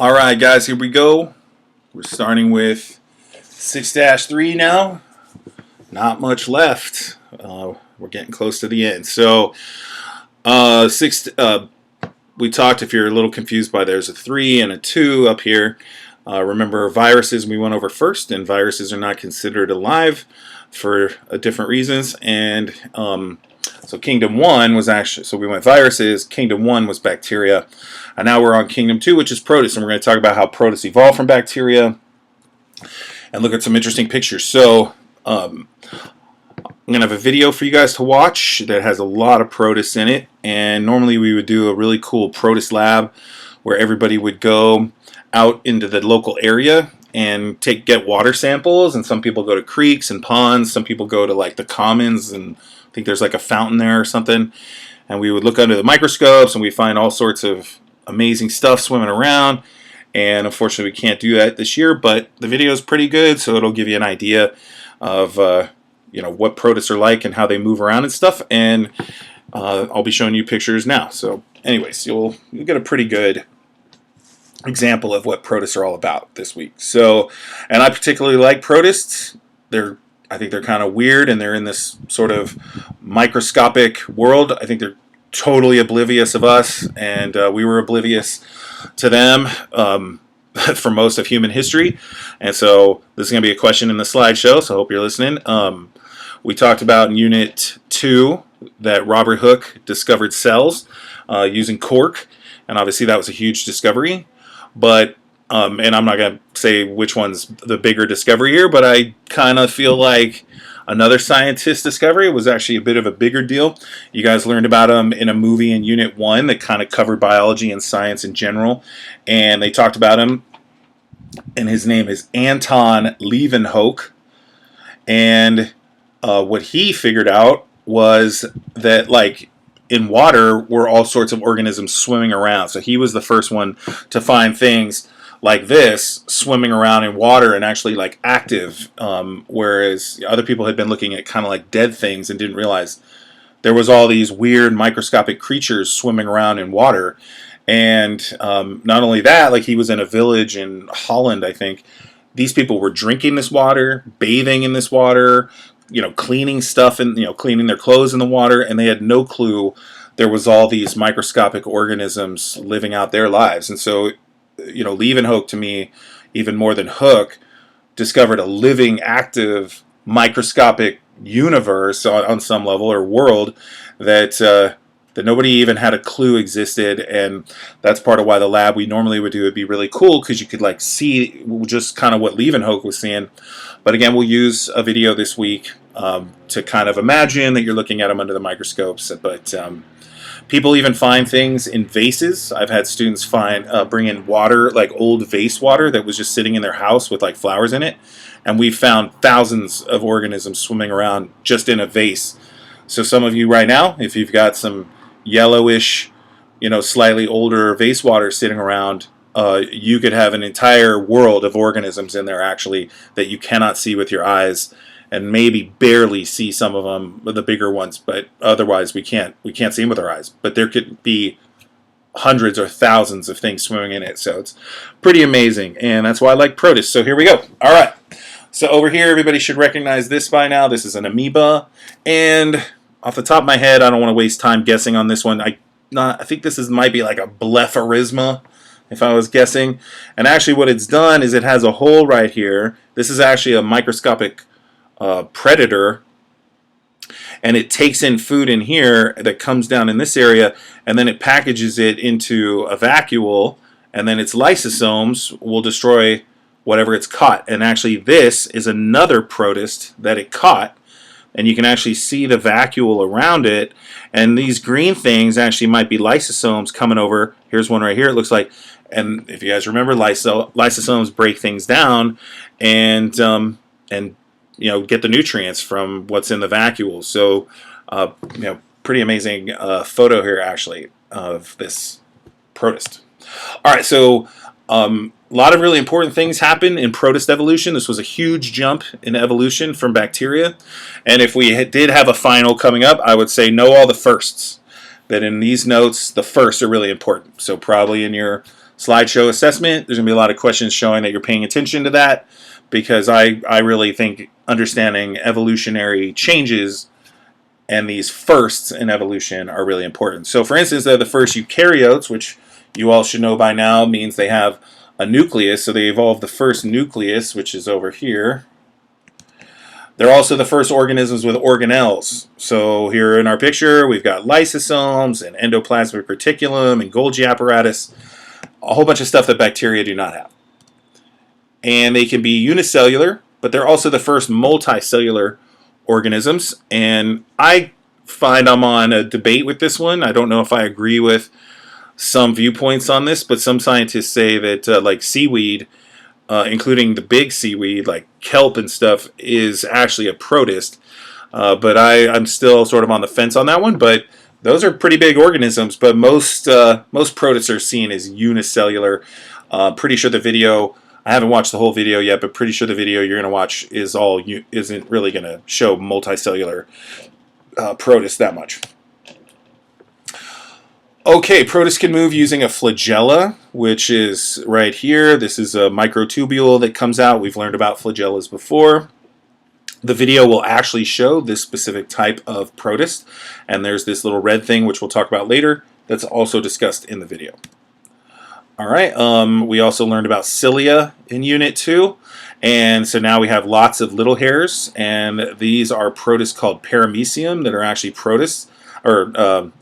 All right, guys, here we go. We're starting with 6-3 now. Not much left. We're getting close to the end. So, we talked, if you're a little confused by there's a 3 and a 2 up here. Remember, viruses we went over first, and viruses are not considered alive for different reasons. And so Kingdom 1 was actually, so we went viruses, Kingdom 1 was bacteria, and now we're on Kingdom 2, which is protists, and we're going to talk about how protists evolved from bacteria and look at some interesting pictures. So I'm going to have a video for you guys to watch that has a lot of protists in it, and normally we would do a really cool protist lab where everybody would go out into the local area and get water samples, and some people go to creeks and ponds, some people go to like the commons, and I think there's like a fountain there or something, and we would look under the microscopes and we find all sorts of amazing stuff swimming around. And unfortunately we can't do that this year, but the video is pretty good, so it'll give you an idea of what protists are like and how they move around and stuff. And I'll be showing you pictures now. So anyways, you'll get a pretty good example of what protists are all about this week. So, and I particularly like protists. I think they're kind of weird, and they're in this sort of microscopic world. I think they're totally oblivious of us, and we were oblivious to them for most of human history. And so this is going to be a question in the slideshow, so I hope you're listening. We talked about in Unit 2 that Robert Hooke discovered cells using cork, and obviously that was a huge discovery. But and I'm not going to say which one's the bigger discovery here, but I kind of feel like another scientist's discovery was actually a bit of a bigger deal. You guys learned about him in a movie in Unit 1 that kind of covered biology and science in general, and they talked about him, and his name is Anton Leeuwenhoek. And what he figured out was that, like, in water were all sorts of organisms swimming around. So he was the first one to find things like this swimming around in water and actually like active, whereas other people had been looking at kind of like dead things and didn't realize there was all these weird microscopic creatures swimming around in water. And not only that, like, he was in a village in Holland, I think. These people were drinking this water, bathing in this water, cleaning stuff and, cleaning their clothes in the water, and they had no clue there was all these microscopic organisms living out their lives. And so, Leeuwenhoek, to me, even more than Hooke, discovered a living, active, microscopic universe on some level, or world, that nobody even had a clue existed. And that's part of why the lab we normally would do would be really cool, because you could like see just kind of what Leeuwenhoek was seeing. But again, we'll use a video this week to kind of imagine that you're looking at them under the microscopes. But people even find things in vases. I've had students bring in water, like old vase water that was just sitting in their house with like flowers in it, and we've found thousands of organisms swimming around just in a vase. So some of you right now, if you've got some yellowish, slightly older vase water sitting around, you could have an entire world of organisms in there actually that you cannot see with your eyes, and maybe barely see some of them, the bigger ones, but otherwise we can't see them with our eyes. But there could be hundreds or thousands of things swimming in it, so it's pretty amazing, and that's why I like protists. So here we go. All right, so over here, everybody should recognize this by now. This is an amoeba, and off the top of my head, I don't want to waste time guessing on this one. I think this might be like a blepharisma, if I was guessing. And actually what it's done is it has a hole right here. This is actually a microscopic predator, and it takes in food in here that comes down in this area, and then it packages it into a vacuole, and then its lysosomes will destroy whatever it's caught. And actually this is another protist that it caught, and you can actually see the vacuole around it, and these green things actually might be lysosomes coming over. Here's one right here, it looks like. And if you guys remember, lysosomes break things down and get the nutrients from what's in the vacuole. So pretty amazing photo here actually of this protist. All right, so a lot of really important things happen in protist evolution. This was a huge jump in evolution from bacteria. And if we did have a final coming up, I would say know all the firsts. that in these notes, the first are really important. So probably in your slideshow assessment, there's going to be a lot of questions showing that you're paying attention to that, because I really think understanding evolutionary changes and these firsts in evolution are really important. So for instance, they're the first eukaryotes, which you all should know by now means they have a nucleus. So they evolved the first nucleus, which is over here. They're also the first organisms with organelles. So here in our picture, we've got lysosomes and endoplasmic reticulum and Golgi apparatus, a whole bunch of stuff that bacteria do not have. And they can be unicellular, but they're also the first multicellular organisms. And I find I'm on a debate with this one. I don't know if I agree with some viewpoints on this, but some scientists say that like seaweed, including the big seaweed like kelp and stuff, is actually a protist. But I'm still sort of on the fence on that one. But those are pretty big organisms. But most protists are seen as unicellular. Pretty sure the video, I haven't watched the whole video yet, but pretty sure the video you're going to watch isn't really going to show multicellular protists that much. Okay, protists can move using a flagella, which is right here. This is a microtubule that comes out. We've learned about flagellas before. The video will actually show this specific type of protist, and there's this little red thing, which we'll talk about later, that's also discussed in the video. All right, we also learned about cilia in Unit 2, and so now we have lots of little hairs, and these are protists called paramecium that are actually protists, or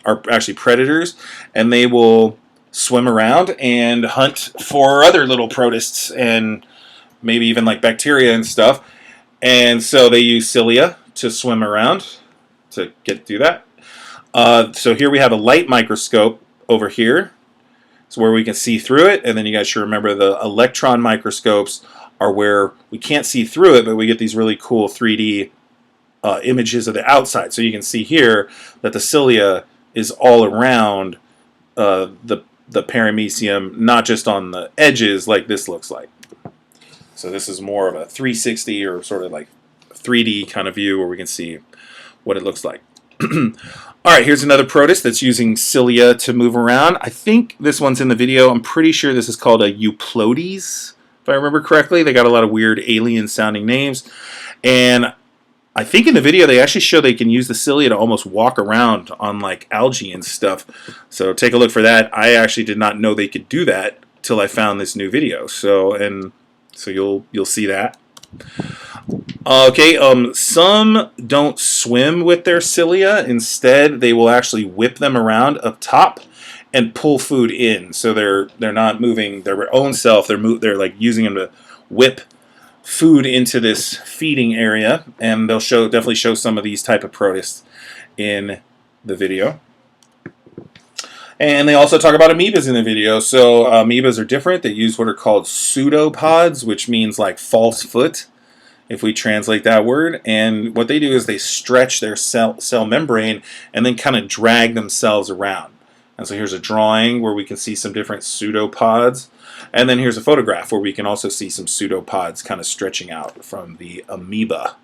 are actually predators, and they will swim around and hunt for other little protists and maybe even like bacteria and stuff. And so they use cilia to swim around to do that. So here we have a light microscope over here. So where we can see through it, and then you guys should remember the electron microscopes are where we can't see through it, but we get these really cool 3D images of the outside. So you can see here that the cilia is all around the paramecium, not just on the edges like this looks like. So this is more of a 360 or sort of like 3D kind of view where we can see what it looks like. All right, here's another protist that's using cilia to move around. I think this one's in the video. I'm pretty sure this is called a Euplodes, if I remember correctly. They got a lot of weird alien-sounding names. And I think in the video they actually show they can use the cilia to almost walk around on like algae and stuff. So take a look for that. I actually did not know they could do that till I found this new video. So you'll see that. Okay, some don't swim with their cilia. Instead, they will actually whip them around up top and pull food in. So they're not moving their own self. They're like using them to whip food into this feeding area, and they'll definitely show some of these type of protists in the video. And they also talk about amoebas in the video. So amoebas are different. They use what are called pseudopods, which means like false foot, if we translate that word. And what they do is they stretch their cell membrane and then kind of drag themselves around. And so here's a drawing where we can see some different pseudopods. And then here's a photograph where we can also see some pseudopods kind of stretching out from the amoeba.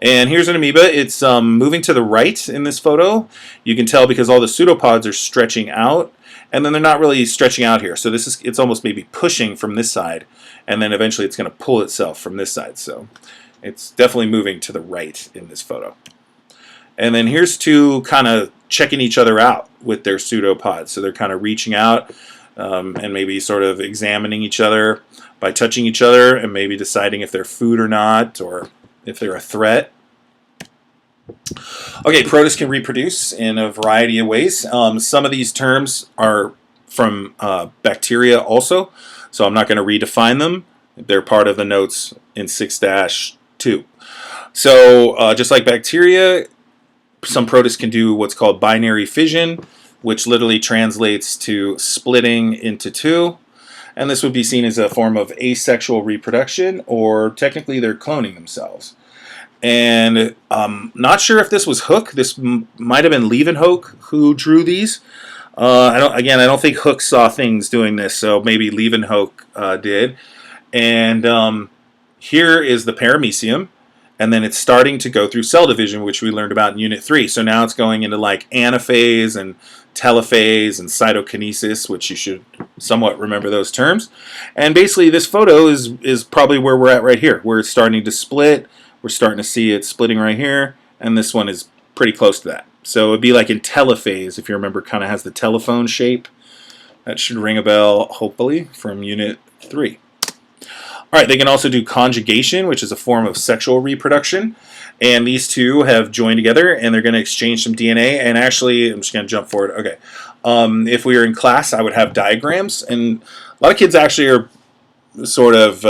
And here's an amoeba. It's moving to the right in this photo. You can tell because all the pseudopods are stretching out, and then they're not really stretching out here. So it's almost maybe pushing from this side, and then eventually it's going to pull itself from this side. So it's definitely moving to the right in this photo. And then here's two kind of checking each other out with their pseudopods. So they're kind of reaching out and maybe sort of examining each other by touching each other and maybe deciding if they're food or not, or if they're a threat. Okay, protists can reproduce in a variety of ways. Some of these terms are from bacteria also, so I'm not going to redefine them. They're part of the notes in 6-2. So just like bacteria, some protists can do what's called binary fission, which literally translates to splitting into two. And this would be seen as a form of asexual reproduction, or technically they're cloning themselves. And not sure if this was Hooke. This might have been Leeuwenhoek who drew these. I don't think Hooke saw things doing this, so maybe Leeuwenhoek did. And here is the paramecium, and then it's starting to go through cell division, which we learned about in Unit 3. So now it's going into like anaphase and telophase and cytokinesis, which you should somewhat remember those terms. And basically this photo is probably where we're at right here, where it's starting to split. We're starting to see it splitting right here, and this one is pretty close to that. So it'd be like in telophase, if you remember, kind of has the telephone shape. That should ring a bell, hopefully, from Unit 3. All right, they can also do conjugation, which is a form of sexual reproduction. And these two have joined together, and they're going to exchange some DNA. And actually, I'm just going to jump forward. Okay. If we were in class, I would have diagrams. And a lot of kids actually are sort of,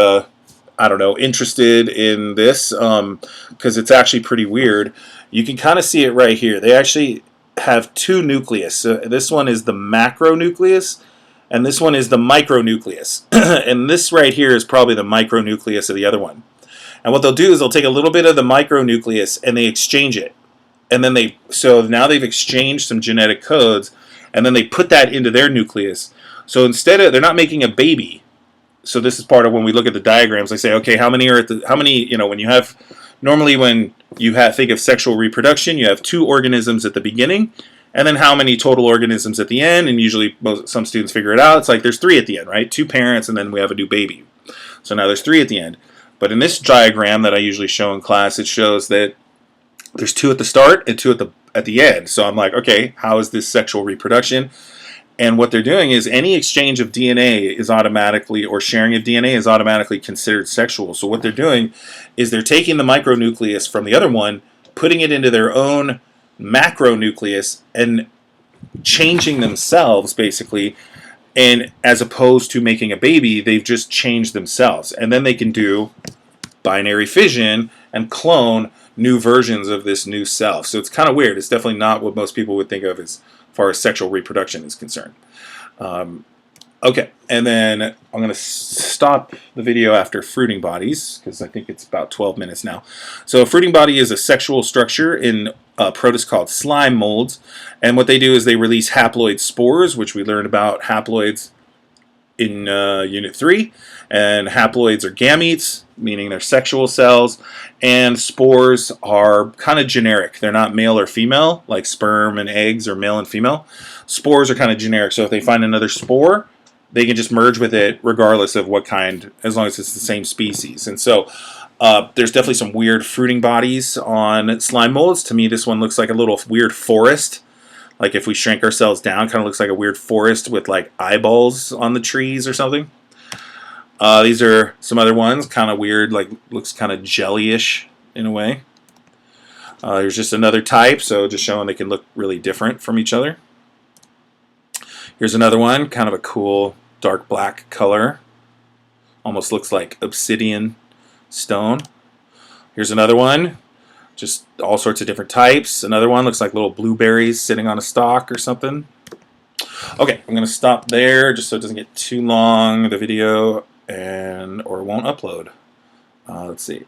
I don't know, interested in this because it's actually pretty weird. You can kind of see it right here. They actually have two nucleus. So this one is the macronucleus, and this one is the micronucleus. And this right here is probably the micronucleus of the other one. And what they'll do is they'll take a little bit of the micronucleus and they exchange it. And then so now they've exchanged some genetic codes, and then they put that into their nucleus. So instead of, they're not making a baby. So this is part of when we look at the diagrams, they say, okay, how many, you know, when you have, normally when you think of sexual reproduction, you have 2 organisms at the beginning, and then how many total organisms at the end, and usually some students figure it out. It's like there's 3 at the end, right? 2 parents, and then we have a new baby. So now there's 3 at the end. But in this diagram that I usually show in class, it shows that there's 2 at the start and 2 at the end. So I'm like, okay, how is this sexual reproduction? And what they're doing is any exchange of DNA is automatically, or sharing of DNA is automatically considered sexual. So what they're doing is they're taking the micronucleus from the other one, putting it into their own macronucleus, and changing themselves, basically. And as opposed to making a baby, they've just changed themselves. And then they can do binary fission and clone new versions of this new self. So it's kind of weird. It's definitely not what most people would think of as far as sexual reproduction is concerned. Okay, and then I'm going to stop the video after fruiting bodies, because I think it's about 12 minutes now. So a fruiting body is a sexual structure in a protist called slime molds, and what they do is they release haploid spores, which we learned about haploids in Unit 3, and haploids are gametes, meaning they're sexual cells, and spores are kind of generic. They're not male or female, like sperm and eggs are male and female. Spores are kind of generic, so if they find another spore, they can just merge with it regardless of what kind, as long as it's the same species. And so there's definitely some weird fruiting bodies on slime molds. To me, this one looks like a little weird forest. Like if we shrink ourselves down, kind of looks like a weird forest with like eyeballs on the trees or something. These are some other ones, kind of weird, like looks kind of jelly-ish in a way. There's just another type, so just showing they can look really different from each other. Here's another one, kind of a cool dark black color. Almost looks like obsidian stone. Here's another one, just all sorts of different types. Another one looks like little blueberries sitting on a stalk or something. Okay, I'm going to stop there just so it doesn't get too long, the video, or it won't upload. Let's see.